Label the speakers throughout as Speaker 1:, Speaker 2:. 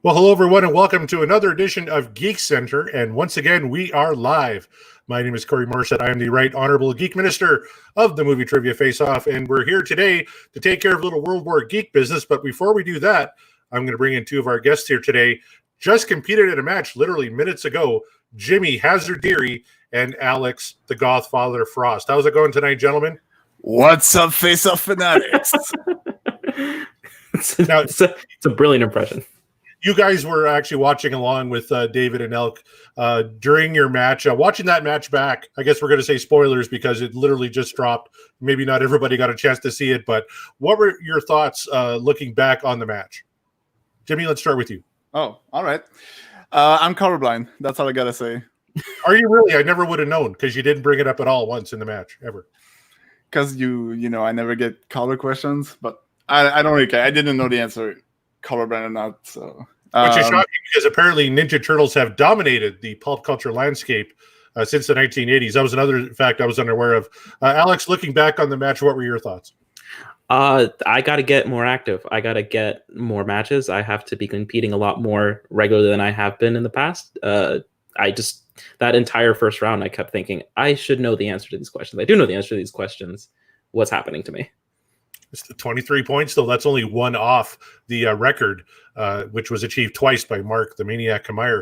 Speaker 1: Well, hello, everyone, and welcome to another edition of Geekcenter. And once again, we are live. My name is Corey Morissette. I am the Right Honorable Geek Minister of the Movie Trivia Face-Off, and we're here today to take care of a little World War Geek business. But before we do that, I'm going to bring in two of our guests here today. Just competed in a match literally minutes ago, Jimmy Hazard Dery and Alex, the Godfather Frost. How's it going tonight, gentlemen?
Speaker 2: What's up, Face-Off fanatics?
Speaker 3: It's a brilliant impression.
Speaker 1: You guys were actually watching along with David and Elk during your match. Watching that match back, I guess we're going to say spoilers because it literally just dropped. Maybe not everybody got a chance to see it, but what were your thoughts looking back on the match? Jimmy, let's start with you.
Speaker 2: Oh, all right. I'm colorblind. That's all I got to say.
Speaker 1: Are you really? I never would have known because you didn't bring it up at all once in the match, ever.
Speaker 2: Because you know, I never get color questions, but I don't really care. I didn't know the answer, colorblind or not. So,
Speaker 1: which is shocking because apparently Ninja Turtles have dominated the pulp culture landscape since the 1980s. That was another fact I was unaware of. Alex, looking back on the match, what were your thoughts?
Speaker 3: I got to get more active. I got to get more matches. I have to be competing a lot more regularly than I have been in the past. That entire first round, I kept thinking, I should know the answer to these questions. I do know the answer to these questions. What's happening to me?
Speaker 1: It's the 23 points, though. That's only one off the record, which was achieved twice by Mark the Maniac Kameyer.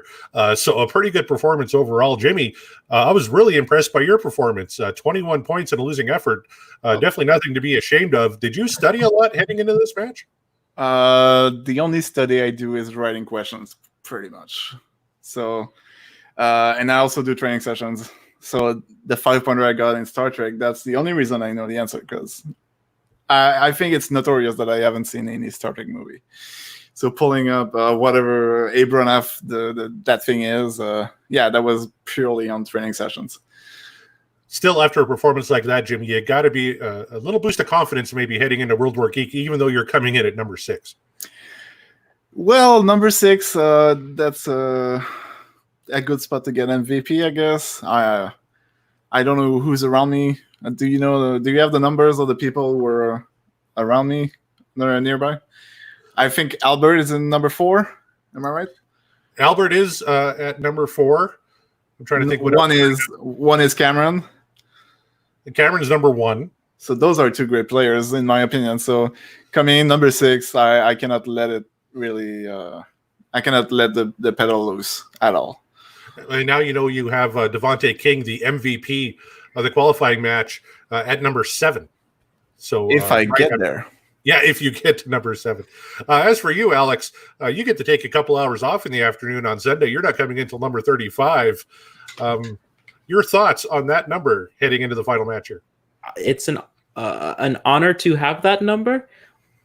Speaker 1: So a pretty good performance overall. Jimmy, I was really impressed by your performance. 21 points in a losing effort. Definitely nothing to be ashamed of. Did you study a lot heading into this match?
Speaker 2: The only study I do is writing questions, pretty much. So, and I also do training sessions. So the 5-pointer I got in Star Trek, that's the only reason I know the answer, because I think it's notorious that I haven't seen any Star Trek movie. So pulling up whatever Abramoff that thing is, that was purely on training sessions.
Speaker 1: Still, after a performance like that, Jimmy, you got to be a little boost of confidence maybe heading into World War Geek, even though you're coming in at number 6.
Speaker 2: Well, number 6, that's a good spot to get MVP, I guess. I don't know who's around me. Do you have the numbers of the people who were around me that are nearby? I think Albert is in number 4. Am I right?
Speaker 1: Albert is at number 4. I'm trying to think.
Speaker 2: One is Cameron.
Speaker 1: Cameron's number 1.
Speaker 2: So those are two great players, in my opinion. So coming in number 6, I cannot let it really. I cannot let the pedal loose at all.
Speaker 1: And now you have Devontae King, the MVP of the qualifying match, at number 7. So
Speaker 2: if I get there.
Speaker 1: Yeah, if you get to number 7. As for you, Alex, you get to take a couple hours off in the afternoon on Sunday. You're not coming in until number 35. Your thoughts on that number heading into the final match here?
Speaker 3: It's an honor to have that number,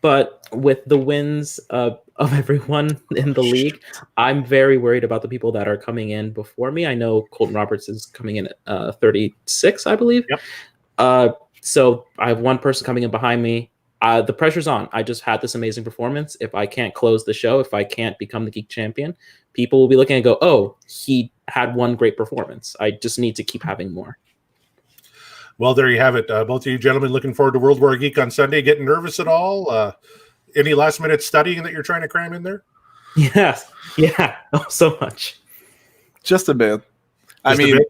Speaker 3: but with the wins of everyone in the league, I'm very worried about the people that are coming in before me. I know Colton Roberts is coming in at 36, I believe.
Speaker 1: Yep.
Speaker 3: So I have one person coming in behind me. The pressure's on. I just had this amazing performance. If I can't close the show, if I can't become the Geek Champion, people will be looking and go, oh, he had one great performance. I just need to keep having more.
Speaker 1: Well, there you have it. Both of you gentlemen looking forward to World War Geek on Sunday. Getting nervous at all? Any last-minute studying that you're trying to cram in there?
Speaker 3: Yes. Yeah. Oh, so much.
Speaker 2: Just a bit. I mean,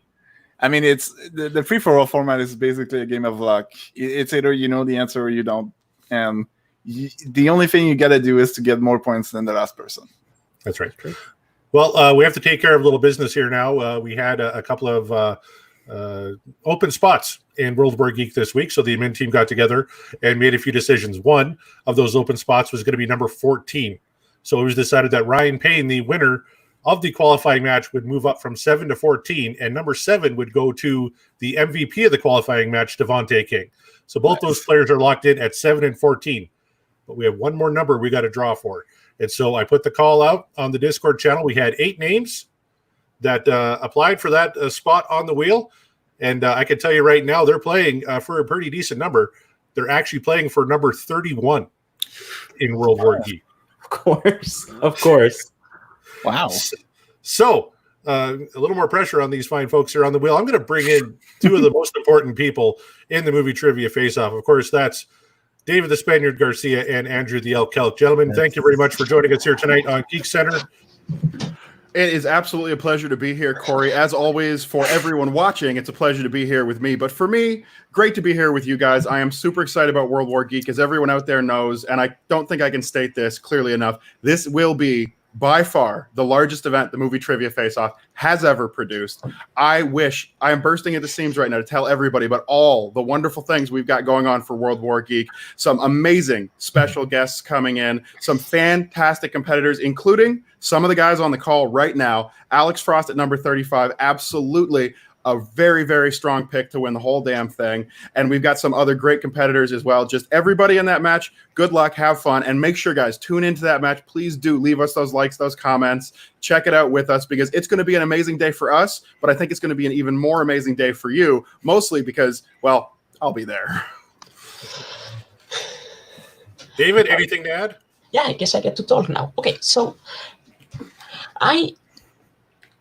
Speaker 2: it's the free-for-all format is basically a game of luck. It's either you know the answer or you don't. And the only thing you got to do is to get more points than the last person.
Speaker 1: That's right. Well, we have to take care of a little business here now. We had a couple of open spots in World War Geek this week, so the admin team got together and made a few decisions. One of those open spots was going to be number 14. So it was decided that Ryan Payne, the winner of the qualifying match, would move up from 7 to 14, and number 7 would go to the MVP of the qualifying match, Devontae King. So both those players are locked in at 7 and 14. But we have one more number we got to draw for. And so I put the call out on the Discord channel. We had 8 names that applied for that spot on the wheel. And I can tell you right now, they're playing for a pretty decent number. They're actually playing for number 31 in World War Geek.
Speaker 3: Of course.
Speaker 2: Wow.
Speaker 1: So a little more pressure on these fine folks here on the wheel. I'm going to bring in two of the most important people in the movie trivia face-off. Of course, that's David the Spaniard Garcia, and Andrew the Elk Kelk. Gentlemen, thank you very much for joining us here tonight on Geek Center.
Speaker 4: It is absolutely a pleasure to be here, Corey. As always, for everyone watching, it's a pleasure to be here with me. But for me, great to be here with you guys. I am super excited about World War Geek, as everyone out there knows, and I don't think I can state this clearly enough. This will be, by far, the largest event the Movie Trivia Face-Off has ever produced. I am bursting at the seams right now to tell everybody about all the wonderful things we've got going on for World War Geek. Some amazing special guests coming in, some fantastic competitors, including some of the guys on the call right now. Alex Frost at number 35, absolutely a very, very strong pick to win the whole damn thing. And we've got some other great competitors as well. Just everybody in that match, good luck, have fun, and make sure, guys, tune into that match. Please do leave us those likes, those comments. Check it out with us, because it's going to be an amazing day for us, but I think it's going to be an even more amazing day for you, mostly because, well, I'll be there.
Speaker 1: David, anything to add?
Speaker 5: Yeah, I guess I get to talk now. Okay, so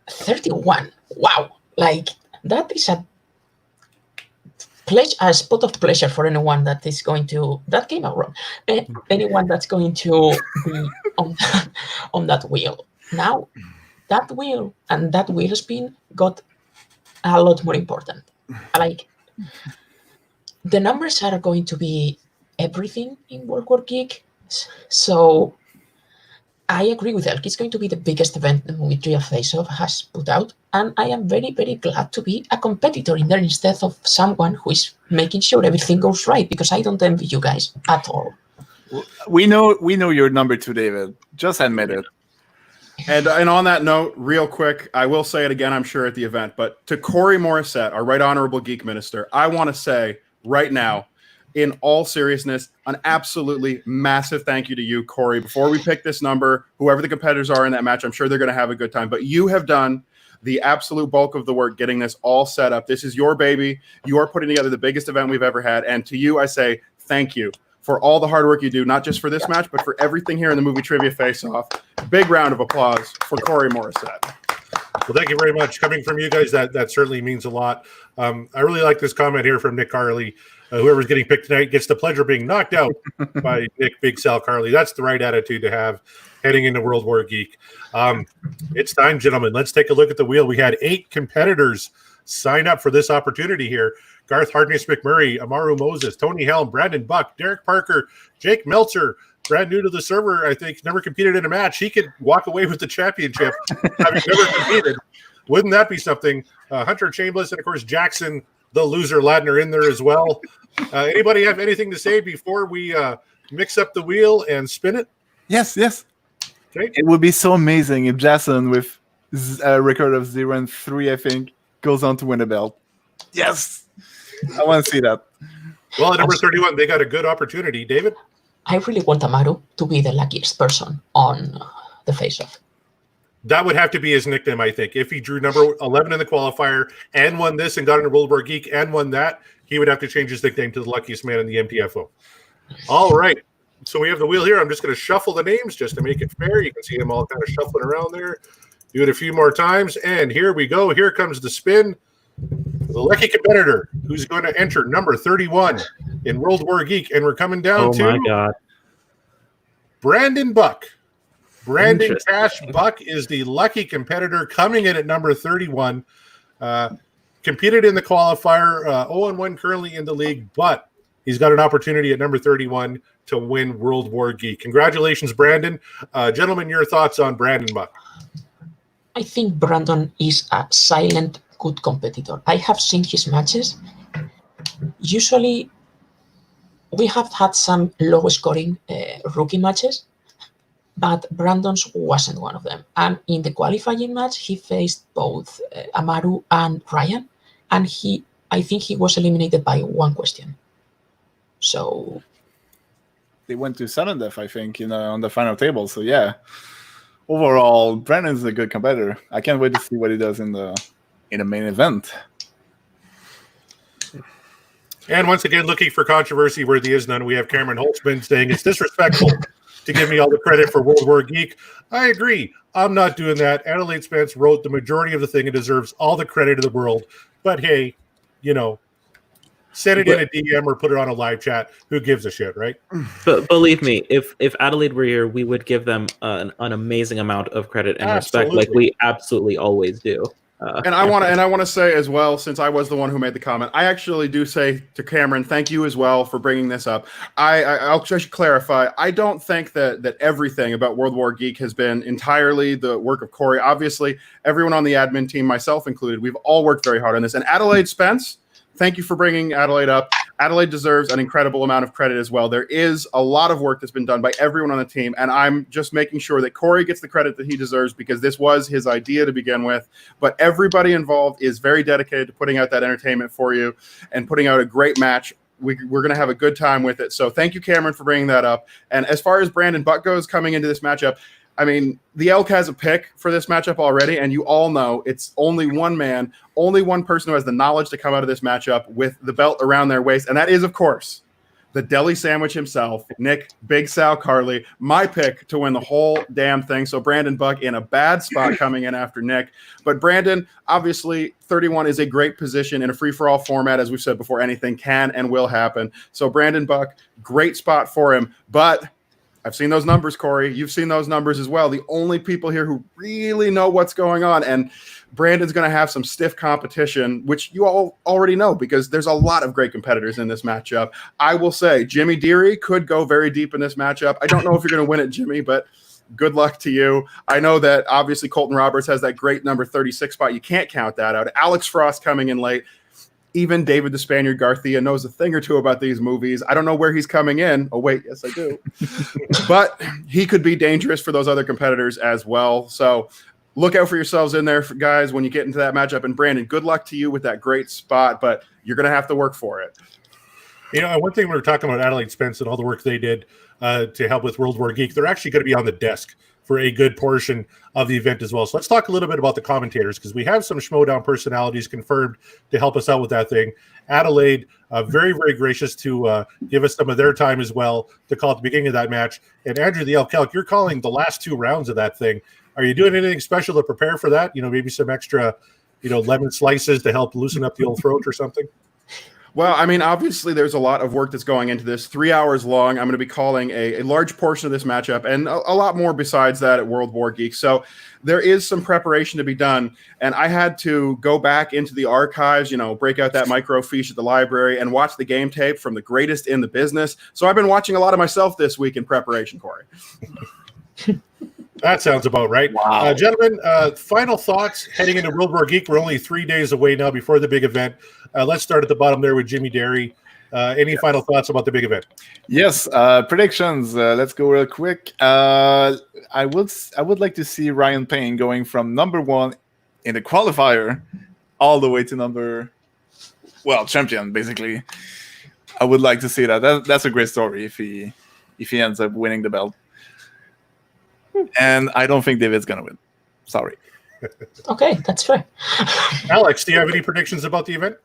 Speaker 5: 31. Wow. Like, that is a spot of pleasure for anyone that is going to, that came out wrong, anyone that's going to be on that wheel. Now, that wheel and that wheel spin got a lot more important. Like, the numbers are going to be everything in World War Geek. So I agree with Elk. It's going to be the biggest event the Movie Trivia Face-Off has put out, and I am very, very glad to be a competitor in there instead of someone who is making sure everything goes right, because I don't envy you guys at all.
Speaker 2: We know you're number 2, David. Just admit it.
Speaker 4: And on that note, real quick, I will say it again, I'm sure, at the event, but to Corey Morissette, our Right Honorable Geek Minister, I want to say right now, in all seriousness, an absolutely massive thank you to you, Corey. Before we pick this number, whoever the competitors are in that match, I'm sure they're going to have a good time. But you have done the absolute bulk of the work getting this all set up. This is your baby. You are putting together the biggest event we've ever had. And to you, I say thank you for all the hard work you do, not just for this match, but for everything here in the Movie Trivia Face-Off. Big round of applause for Corey Morissette.
Speaker 1: Well, thank you very much. Coming from you guys, that certainly means a lot. I really like this comment here from Nick Carley. Whoever's getting picked tonight gets the pleasure of being knocked out by Nick Big Sal Carley. That's the right attitude to have heading into World War Geek. It's time, gentlemen. Let's take a look at the wheel. We had 8 competitors sign up for this opportunity here. Garth Hardness McMurray, Amaru Moses, Tony Helm, Brandon Buck, Derek Parker, Jake Meltzer, brand new to the server, I think, never competed in a match. He could walk away with the championship having never competed. Wouldn't that be something? Hunter Chambliss, and, of course, Jackson, the loser Ladner, in there as well. Anybody have anything to say before we mix up the wheel and spin it?
Speaker 2: Yes.
Speaker 1: Okay.
Speaker 2: It would be so amazing if Jason, with a record of 0-3, I think, goes on to win a belt. Yes, I want to see that.
Speaker 1: Well, at number 31, they got a good opportunity. David?
Speaker 5: I really want Amaru to be the luckiest person on the Face-Off.
Speaker 1: That would have to be his nickname, I think. If he drew number 11 in the qualifier and won this and got into World War Geek and won that, he would have to change his nickname to the luckiest man in the MTFO. All right. So we have the wheel here. I'm just going to shuffle the names just to make it fair. You can see them all kind of shuffling around there. Do it a few more times. And here we go. Here comes the spin. The lucky competitor who's going to enter number 31 in World War Geek. And we're coming down to
Speaker 3: my God.
Speaker 1: Brandon Buck. Brandon Cash Buck is the lucky competitor coming in at number 31. Competed in the qualifier, 0-1 currently in the league, but he's got an opportunity at number 31 to win World War Geek. Congratulations, Brandon. Gentlemen, your thoughts on Brandon Buck?
Speaker 5: I think Brandon is a silent, good competitor. I have seen his matches. Usually, we have had some low-scoring rookie matches, but Brandon's wasn't one of them. And in the qualifying match, he faced both Amaru and Ryan, and I think he was eliminated by one question. So
Speaker 2: They went to sudden death, I think, on the final table. So yeah, overall, Brandon's a good competitor. I can't wait to see what he does in the main event.
Speaker 1: And once again, looking for controversy where there is none, we have Cameron Holtzman saying it's disrespectful to give me all the credit for World War Geek. I agree. I'm not doing that. Adelaide Spence wrote the majority of the thing and deserves all the credit in the world. But hey, send it in a DM or put it on a live chat. Who gives a shit, right?
Speaker 3: But believe me, if Adelaide were here, we would give them an amazing amount of credit and respect, like we absolutely always do.
Speaker 4: And I want to say as well, since I was the one who made the comment, I actually do say to Cameron, thank you as well for bringing this up. I should clarify. I don't think that everything about World War Geek has been entirely the work of Corey. Obviously, everyone on the admin team, myself included, we've all worked very hard on this. And Adelaide Spence, thank you for bringing Adelaide up. Adelaide deserves an incredible amount of credit as well. There is a lot of work that's been done by everyone on the team, and I'm just making sure that Corey gets the credit that he deserves because this was his idea to begin with. But everybody involved is very dedicated to putting out that entertainment for you and putting out a great match. We're going to have a good time with it. So thank you, Cameron, for bringing that up. And as far as Brandon Buck goes coming into this matchup, I mean, the Elk has a pick for this matchup already, and you all know it's only one man, only one person who has the knowledge to come out of this matchup with the belt around their waist, and that is, of course, the deli sandwich himself, Nick Big Sal Carly, my pick to win the whole damn thing. So Brandon Buck in a bad spot coming in after Nick. But Brandon, obviously, 31 is a great position in a free-for-all format. As we've said before, anything can and will happen. So Brandon Buck, great spot for him, but I've seen those numbers, Corey. You've seen those numbers as well. The only people here who really know what's going on, and Brandon's going to have some stiff competition, which you all already know because there's a lot of great competitors in this matchup. I will say Jimmy Dery could go very deep in this matchup. I don't know if you're going to win it, Jimmy, but good luck to you. I know that obviously Colton Roberts has that great number 36 spot. You can't count that out. Alex Frost coming in late. Even David the Spaniard Garcia knows a thing or two about these movies. I don't know where he's coming in. Oh, wait. Yes, I do. But he could be dangerous for those other competitors as well. So look out for yourselves in there, guys, when you get into that matchup. And Brandon, good luck to you with that great spot, but you're going to have to work for it.
Speaker 1: You know, one thing we were talking about Adelaide Spence and all the work they did to help with World War Geek, they're actually going to be on the desk for a good portion of the event as well. So let's talk a little bit about the commentators because we have some Schmodown personalities confirmed to help us out with that thing. Adelaide, very, very gracious to give us some of their time as well to call at the beginning of that match. And Andrew the Elk Elk, you're calling the last two rounds of that thing. Are you doing anything special to prepare for that? You know, maybe some extra, lemon slices to help loosen up the old throat or something?
Speaker 4: Well, I mean, obviously there's a lot of work that's going into this. 3 hours long. I'm going to be calling a large portion of this matchup and a lot more besides that at World War Geek. So there is some preparation to be done. And I had to go back into the archives, break out that microfiche at the library and watch the game tape from the greatest in the business. So I've been watching a lot of myself this week in preparation, Corey.
Speaker 1: That sounds about right.
Speaker 2: Wow.
Speaker 1: Gentlemen, final thoughts heading into World War Geek. We're only 3 days away now before the big event. Let's start at the bottom there with Jimmy Dery. Any final thoughts about the big event?
Speaker 2: Yes, predictions. Let's go real quick. I would like to see Ryan Payne going from number 1 in the qualifier all the way to champion, basically. I would like to see that. That's a great story if he ends up winning the belt. And I don't think David's going to win. Sorry.
Speaker 5: Okay, that's fair.
Speaker 1: Alex, do you have any predictions about the event?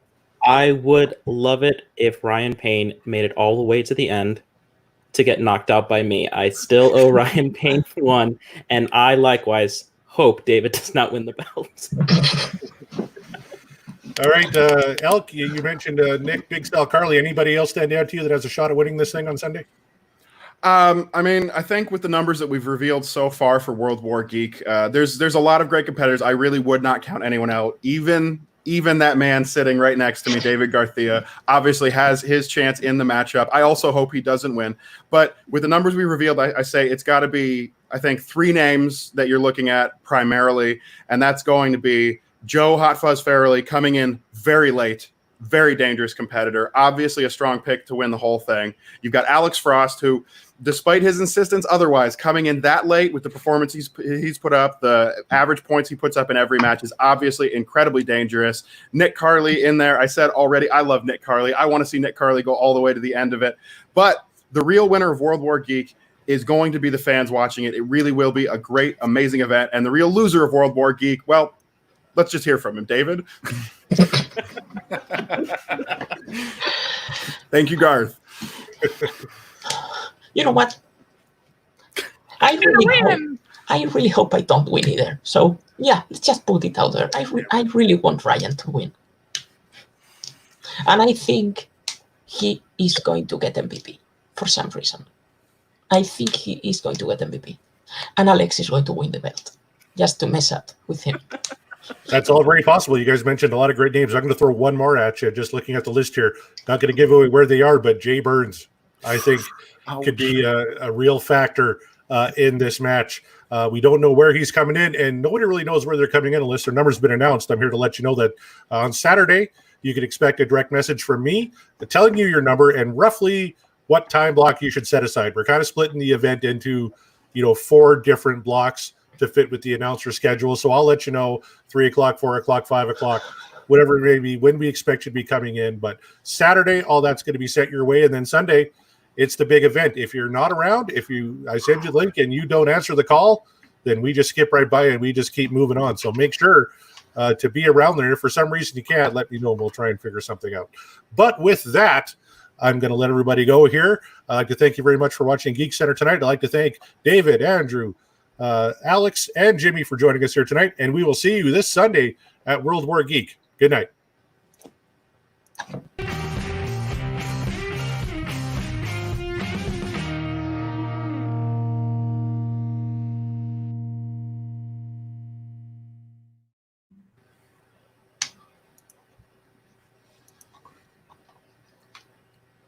Speaker 3: I would love it if Ryan Payne made it all the way to the end to get knocked out by me. I still owe Ryan Payne one, and I likewise hope David does not win the belt.
Speaker 1: All right, Elk, you mentioned Nick Big Sal Carly. Anybody else stand out to you that has a shot at winning this thing on Sunday?
Speaker 4: I mean, I think with the numbers that we've revealed so far for World War Geek, there's a lot of great competitors. I really would not count anyone out. Even that man sitting right next to me, David Garcia, obviously has his chance in the matchup. I also hope he doesn't win. But with the numbers we revealed, I say it's got to be, I think, 3 names that you're looking at primarily, and that's going to be Joe Hot Fuzz Farrelly coming in very late. Very dangerous competitor. Obviously a strong pick to win the whole thing. You've got Alex Frost, who, despite his insistence otherwise, coming in that late with the performance he's put up, the average points he puts up in every match is obviously incredibly dangerous. Nick Carly in there. I said already, I love Nick Carly. I want to see Nick Carly go all the way to the end of it. But the real winner of World War Geek is going to be the fans watching it. It really will be a great, amazing event. And the real loser of World War Geek, well, let's just hear from him. David? Thank you, Garth.
Speaker 5: You know what? I really hope I don't win either. So yeah, let's just put it out there. I really want Ryan to win, and I think he is going to get MVP for some reason. I think he is going to get MVP. And Alex is going to win the belt just to mess up with him.
Speaker 1: That's all very possible. You guys mentioned a lot of great names. I'm going to throw one more at you, just looking at the list here. Not going to give away where they are, but Jay Burns, I think, could be a real factor in this match. We don't know where he's coming in, and nobody really knows where they're coming in unless their number's been announced. I'm here to let you know that on Saturday, you can expect a direct message from me telling you your number and roughly what time block you should set aside. We're kind of splitting the event into, 4 different blocks to fit with the announcer schedule. So I'll let you know 3 o'clock, 4 o'clock, 5 o'clock, whatever it may be, when we expect you to be coming in. But Saturday, all that's going to be set your way. And then Sunday, it's the big event. If you're not around, I send you the link and you don't answer the call, then we just skip right by and we just keep moving on. So make sure to be around there. If for some reason you can't, let me know and we'll try and figure something out. But with that, I'm going to let everybody go here. I'd like to thank you very much for watching Geek Center tonight. I'd like to thank David, Andrew, Alex, and Jimmy for joining us here tonight. And we will see you this Sunday at World War Geek. Good night.